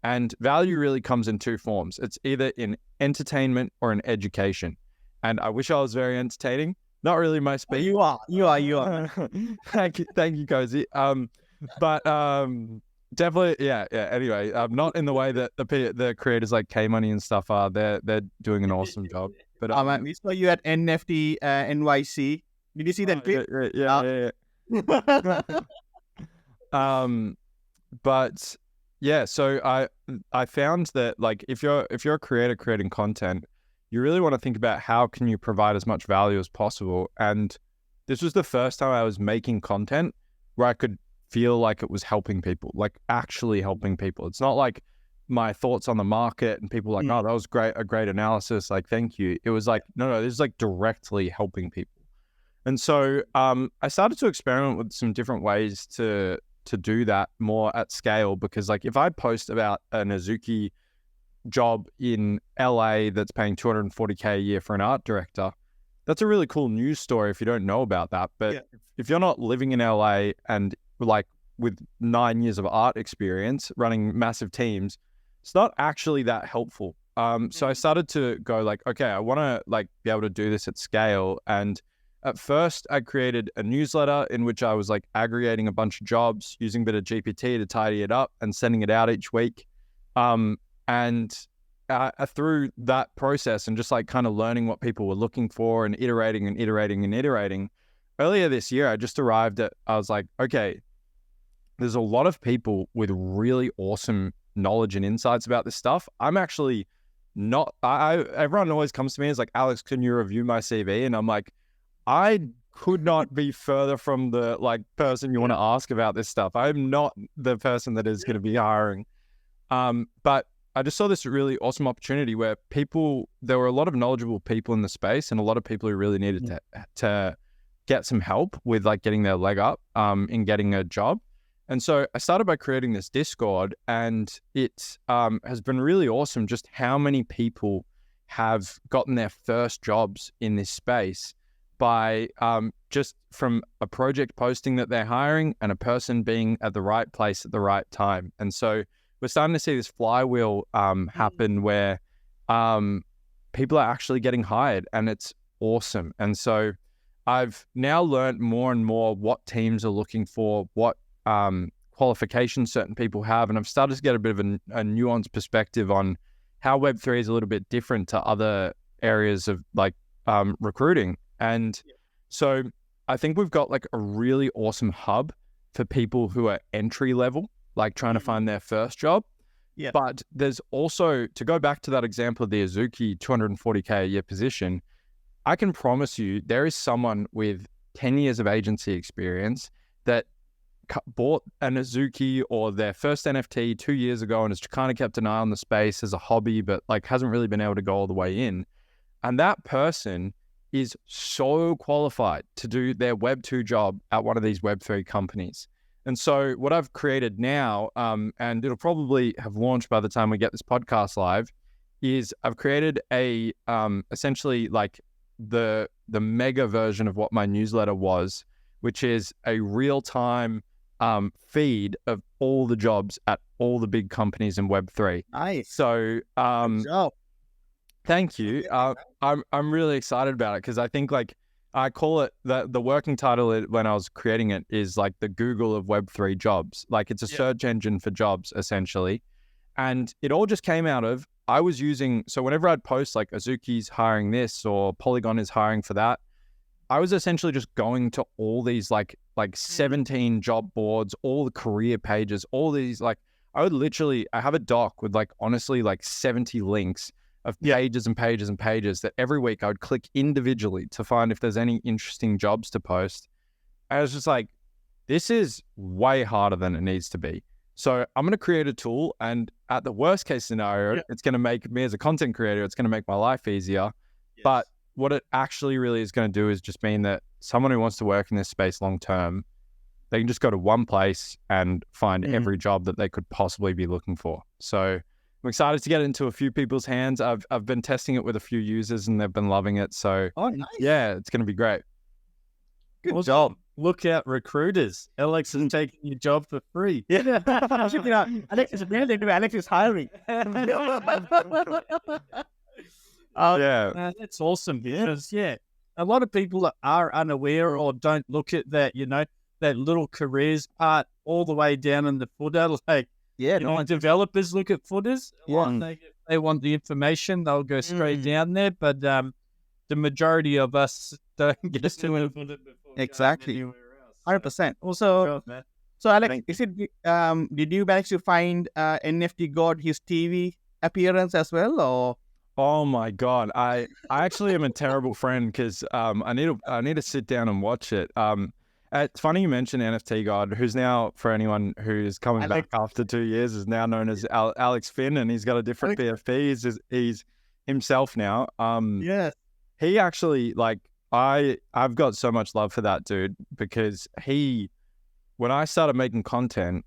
And value really comes in two forms. It's either in entertainment or in education. And I wish I was very entertaining. Not really my speed. You are. Thank you, Cozy. But definitely, yeah. Anyway, not in the way that the creators like K-Money and stuff are. They're doing an awesome job. But we saw you at NFT NYC. Did you see that clip? Yeah. But yeah, so I found that like if you're a creator creating content, you really want to think about how can you provide as much value as possible. And this was the first time I was making content where I could feel like it was helping people, like actually helping people. It's not like my thoughts on the market and people like, oh, that was a great analysis. Like, thank you. It was like, no, this is like directly helping people. And so I started to experiment with some different ways to do that more at scale, because like if I post about an Azuki job in LA that's paying $240K a year for an art director, that's a really cool news story if you don't know about that. But if you're not living in LA and like with 9 years of art experience running massive teams, it's not actually that helpful. So I started to go like, okay, I want to like be able to do this at scale. And at first I created a newsletter in which I was like aggregating a bunch of jobs, using a bit of GPT to tidy it up and sending it out each week. And through that process and just like kind of learning what people were looking for and iterating, earlier this year, I just arrived at, I was like, okay, there's a lot of people with really awesome knowledge and insights about this stuff. I'm actually not, everyone always comes to me and is like, Alex, can you review my CV? And I'm like, I could not be further from the like person you want to ask about this stuff. I'm not the person that is going to be hiring. But I just saw this really awesome opportunity where there were a lot of knowledgeable people in the space and a lot of people who really needed to get some help with like getting their leg up in getting a job. And so I started by creating this Discord, and it has been really awesome just how many people have gotten their first jobs in this space by just from a project posting that they're hiring and a person being at the right place at the right time. And so we're starting to see this flywheel happen where people are actually getting hired, and it's awesome. And so I've now learned more and more what teams are looking for, what qualifications certain people have, and I've started to get a bit of a nuanced perspective on how Web3 is a little bit different to other areas of like recruiting. And so I think we've got like a really awesome hub for people who are entry level, like trying to find their first job. But there's also, to go back to that example of the Azuki 240K a year position, I can promise you there is someone with 10 years of agency experience that bought an Azuki or their first NFT 2 years ago and has kind of kept an eye on the space as a hobby, but like hasn't really been able to go all the way in. And that person is so qualified to do their Web2 job at one of these Web3 companies. And so what I've created now, and it'll probably have launched by the time we get this podcast live, is I've created a essentially like the mega version of what my newsletter was, which is a real-time feed of all the jobs at all the big companies in Web3. Nice. So thank you. I'm really excited about it because I think like I call it the working title when I was creating it is like the Google of Web3 jobs. Like it's a search engine for jobs essentially. And it all just came out of, I was using, so whenever I'd post like Azuki's hiring this or Polygon is hiring for that, I was essentially just going to all these like 17 job boards, all the career pages, all these like, I have a doc with like honestly like 70 links of pages and pages and pages that every week I would click individually to find if there's any interesting jobs to post. I was just like, this is way harder than it needs to be. So I'm going to create a tool, and at the worst case scenario, it's going to make me as a content creator, it's going to make my life easier. Yes. But what it actually really is going to do is just mean that someone who wants to work in this space long term, they can just go to one place and find every job that they could possibly be looking for. So I'm excited to get it into a few people's hands. I've been testing it with a few users and they've been loving it. So nice. Yeah, it's going to be great. Good job. Look out, recruiters. Alex is taking your job for free. Yeah. Alex is really into Alex is hiring. That's awesome because a lot of people are unaware or don't look at that, that little careers part all the way down in the footer. Like, developers look at footers. If they want the information, they'll go straight down there. But the majority of us don't get to the footer before. Exactly. 100%. Also, so Alex, is it? Did you manage to find NFT God his TV appearance as well, or? Oh my God, I actually am a terrible friend because I need to sit down and watch it. It's funny you mentioned NFT God, who's now, for anyone who's coming back after 2 years, is now known as Alex Finn, and he's got a different PFP. He's himself now. He actually, like, I've got so much love for that dude because when I started making content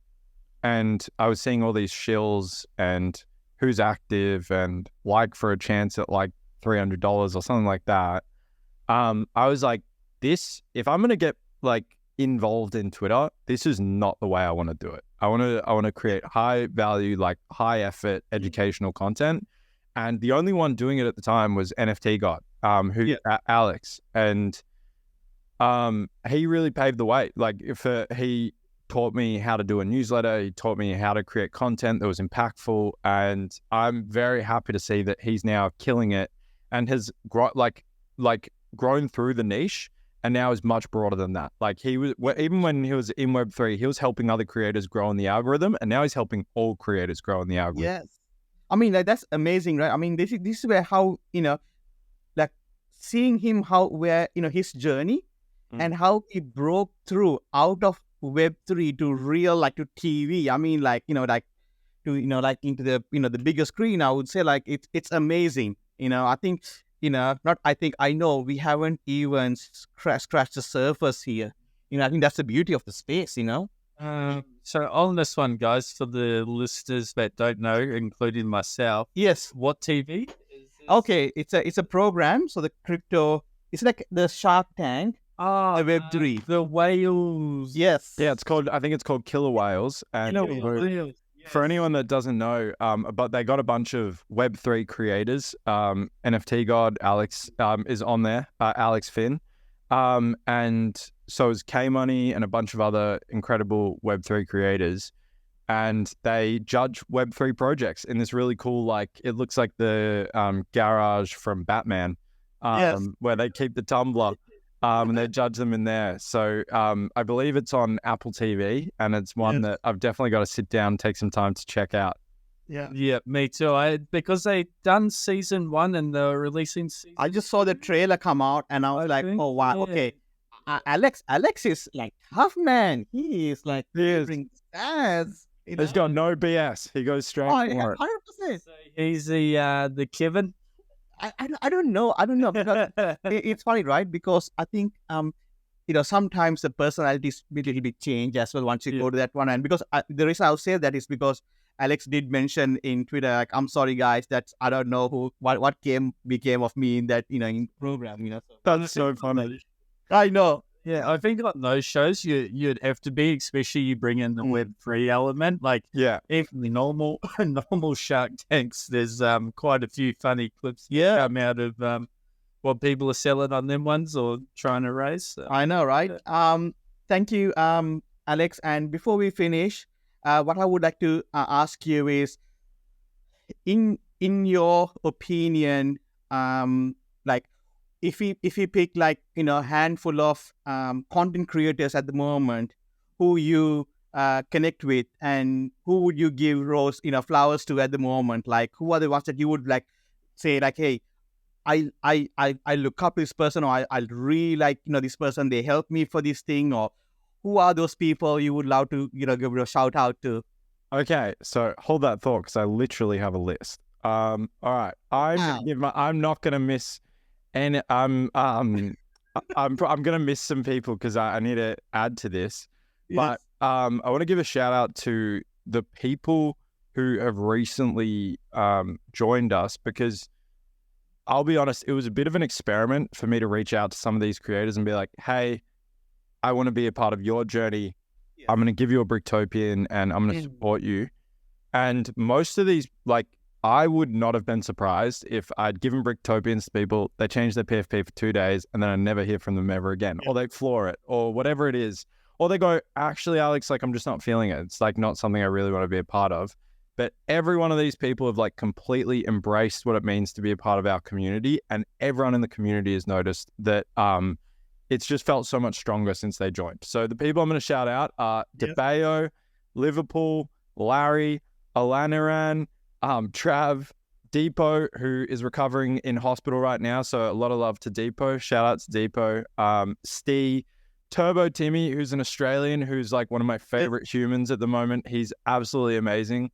and I was seeing all these shills and who's active and like for a chance at like $300 or something like that, I was like, if I'm going to get like involved in Twitter, this is not the way I want to do it. I want to create high value, like high effort educational content. And the only one doing it at the time was NFT God, Alex. And he really paved the way. Like he taught me how to do a newsletter. He taught me how to create content that was impactful. And I'm very happy to see that he's now killing it and has grown through the niche and now is much broader than that. Like even when he was in Web3, he was helping other creators grow in the algorithm, and now he's helping all creators grow in the algorithm. Yes. I mean, like, that's amazing, right? I mean, this is where how, like seeing him, his journey and how he broke through out of Web3 to real, like to TV. I mean, like, like into the, the bigger screen, I would say, like, it's amazing. I think, I know we haven't even scratched the surface here. I think that's the beauty of the space, So on this one, guys, for the listeners that don't know, including myself, what TV? Okay, it's a program. So the crypto, it's like the Shark Tank. Web3, the whales. Yes, I think it's called Killer Whales. And for anyone that doesn't know, but they got a bunch of Web3 creators. NFT God Alex is on there. Alex Finn. And so is K-Money and a bunch of other incredible Web3 creators. And they judge Web3 projects in this really cool, like, it looks like the garage from Batman, where they keep the tumbler, and they judge them in there. So I believe it's on Apple TV, and it's one that I've definitely got to sit down and take some time to check out. Yeah, me too. Because they done season 1 and they're releasing season I just saw the trailer come out and I was like, oh wow, okay. Alex is like tough man. He is like delivering stars. He's got no BS. He goes straight for it. 100%. So he's the Kevin. I don't know. Because it's funny, right? Because I think sometimes the personalities will a little bit change as well once you go to that one. And because the reason I'll say that is because Alex did mention in Twitter, like, I'm sorry guys, that I don't know what became of me in that in program. So. That's so funny. I know. Yeah, I think on those shows you'd have to be, especially you bring in the Web3 element. Like, if the normal Shark Tanks, there's quite a few funny clips come out of what people are selling on them ones or trying to raise. So. I know, right? Thank you, Alex. And before we finish, what I would like to ask you is, in your opinion, like, if we pick like a handful of content creators at the moment who you connect with, and who would you give rose flowers to at the moment? Like, who are the ones that you would like say like, hey, I look up to this person, or I really like this person, they helped me for this thing, or who are those people you would love to give a shout out to? Okay, so hold that thought because I literally have a list. All right, I'm not gonna miss any. I'm gonna miss some people because I need to add to this. Yes. But I want to give a shout out to the people who have recently joined us, because I'll be honest, it was a bit of an experiment for me to reach out to some of these creators and be like, hey, I want to be a part of your journey. Yes. I'm going to give you a Bricktopian and I'm going to support you. And most of these, like, I would not have been surprised if I'd given Bricktopians to people, they change their PFP for 2 days and then I never hear from them ever again, or they floor it, or whatever it is. Or they go, actually, Alex, like, I'm just not feeling it. It's like not something I really want to be a part of. But every one of these people have like completely embraced what it means to be a part of our community. And everyone in the community has noticed that it's just felt so much stronger since they joined. So the people I'm going to shout out are DeBayo, Liverpool, Larry, Alaniran, Trav, Depot, who is recovering in hospital right now. So a lot of love to Depot. Shout out to Depot. Steve, Turbo Timmy, who's an Australian, who's like one of my favorite humans at the moment. He's absolutely amazing.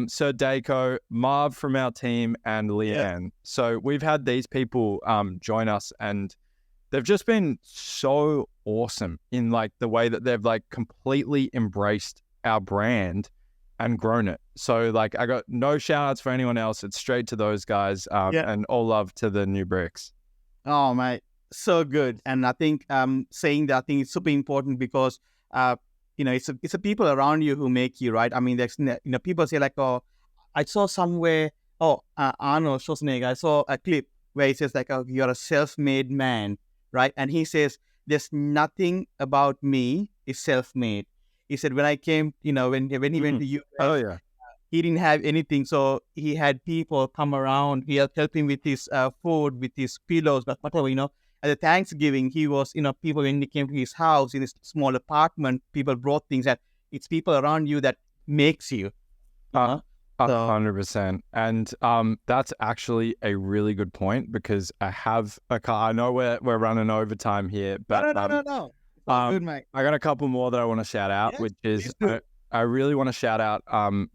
Sir Dako, Marv from our team, and Leanne. So we've had these people join us, and they've just been so awesome in like the way that they've like completely embraced our brand and grown it. So like I got no shout outs for anyone else. It's straight to those guys, and all love to the new bricks. Oh, mate, so good. And I think saying that, I think it's super important because it's the people around you who make you, right? I mean, there's people say like, oh, I saw somewhere, Arnold Schwarzenegger, I saw a clip where he says like, oh, you're a self-made man, right? And he says, there's nothing about me is self-made. He said, when I came, when he went to US, he didn't have anything. So he had people come around. He helped him with his food, with his pillows, but whatever, At the Thanksgiving, he was, people, when he came to his house in his small apartment, people brought things that it's people around you that makes you. 100%. And that's actually a really good point, because I have a car. I know we're running overtime here, but No. Good, mate. I got a couple more that I want to shout out, which is I really want to shout out,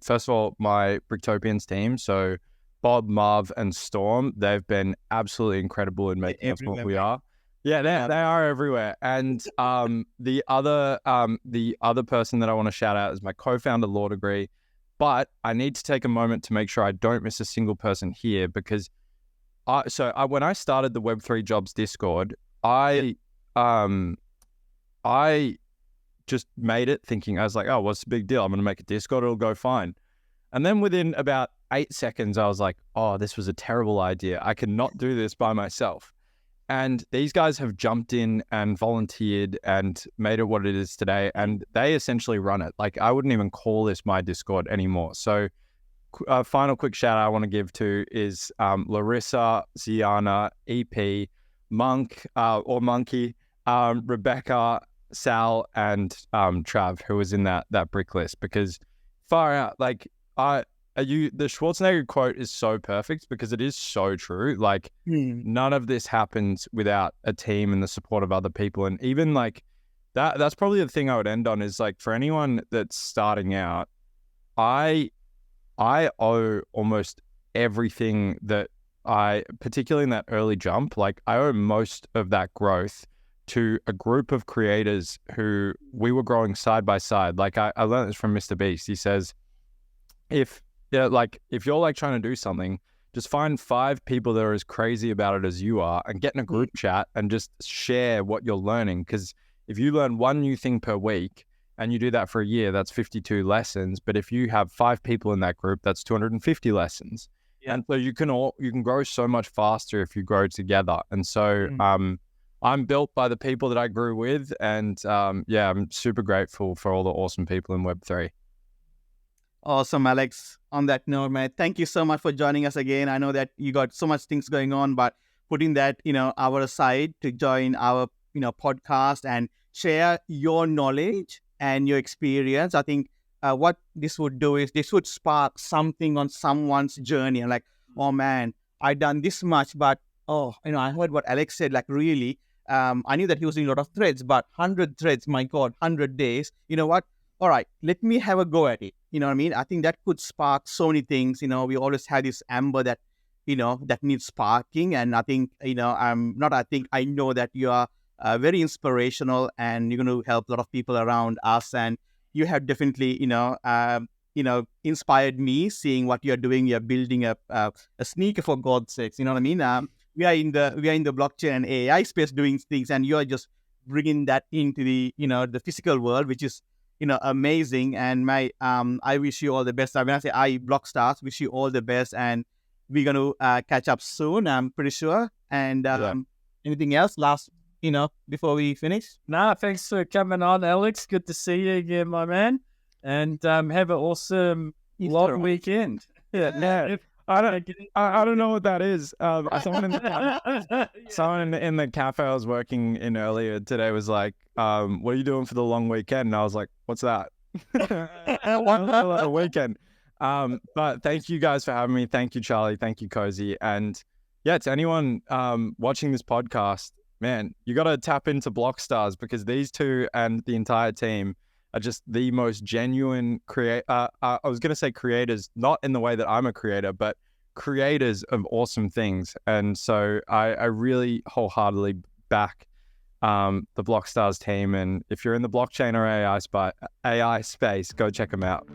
first of all, my Bricktopians team. So Bob, Marv, and Storm, they've been absolutely incredible in making us what we are. Yeah, they are everywhere. And the other person that I want to shout out is my co-founder, Law Degree. But I need to take a moment to make sure I don't miss a single person here, because when I started the Web3 Jobs Discord, I just made it thinking, I was like, oh, what's the big deal? I'm going to make a Discord, it'll go fine. And then within about 8 seconds, I was like, oh, this was a terrible idea. I cannot do this by myself. And these guys have jumped in and volunteered and made it what it is today. And they essentially run it. Like, I wouldn't even call this my Discord anymore. So final quick shout out I want to give to is Larissa, Ziana, EP, Monk or Monkey, Rebecca, Sal, and Trav, who was in that brick list, because far out, like, the Schwarzenegger quote is so perfect, because it is so true. Like, none of this happens without a team and the support of other people. And even like that's probably the thing I would end on, is like, for anyone that's starting out, I owe almost everything that particularly in that early jump, like I owe most of that growth to a group of creators who we were growing side by side. Like I learned this from Mr. Beast. He says, if you're like trying to do something, just find 5 people that are as crazy about it as you are and get in a group chat and just share what you're learning. Because if you learn one new thing per week and you do that for a year, that's 52 lessons. But if you have 5 people in that group, that's 250 lessons. Yeah. And so you can grow so much faster if you grow together. And so I'm built by the people that I grew with. And I'm super grateful for all the awesome people in Web3. Awesome, Alex. On that note, man, thank you so much for joining us again. I know that you got so much things going on, but putting that, hour aside to join our, podcast and share your knowledge and your experience. I think what this would do is this would spark something on someone's journey. And like, oh man, I've done this much, but I heard what Alex said, like really, I knew that he was doing a lot of threads, but 100 threads, my God, 100 days. You know what? all right, let me have a go at it. You know what I mean? I think that could spark so many things. You know, we always have this amber that, you know, that needs sparking. And I think, you know, I know that you are very inspirational, and you're going to help a lot of people around us. And you have definitely, inspired me seeing what you're doing. You're building a sneaker, for God's sakes. You know what I mean? We are in the blockchain and AI space doing things, and you're just bringing that into the physical world, which is, amazing. And I wish you all the best. When I say Blockstars, wish you all the best, and we're going to catch up soon, I'm pretty sure. And anything else last, before we finish? Nah, thanks for coming on, Alex. Good to see you again, my man. And have an awesome long weekend. Yeah. I don't know what that is. Someone in the cafe I was working in earlier today was like, "What are you doing for the long weekend?" And I was like, "What's that?" A weekend. But thank you guys for having me. Thank you, Charlie. Thank you, Cozy. And yeah, to anyone watching this podcast, man, you got to tap into Blockstars, because these two and the entire team are just the most genuine I was going to say creators, not in the way that I'm a creator, but creators of awesome things. And so I really wholeheartedly back the Blockstars team. And if you're in the blockchain or AI space, go check them out.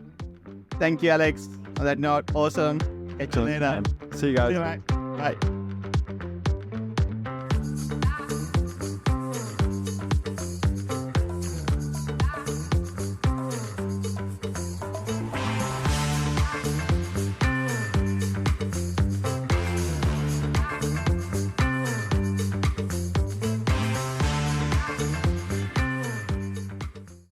Thank you, Alex. On that note, awesome. Catch you later. See you guys. See you, mate. Bye.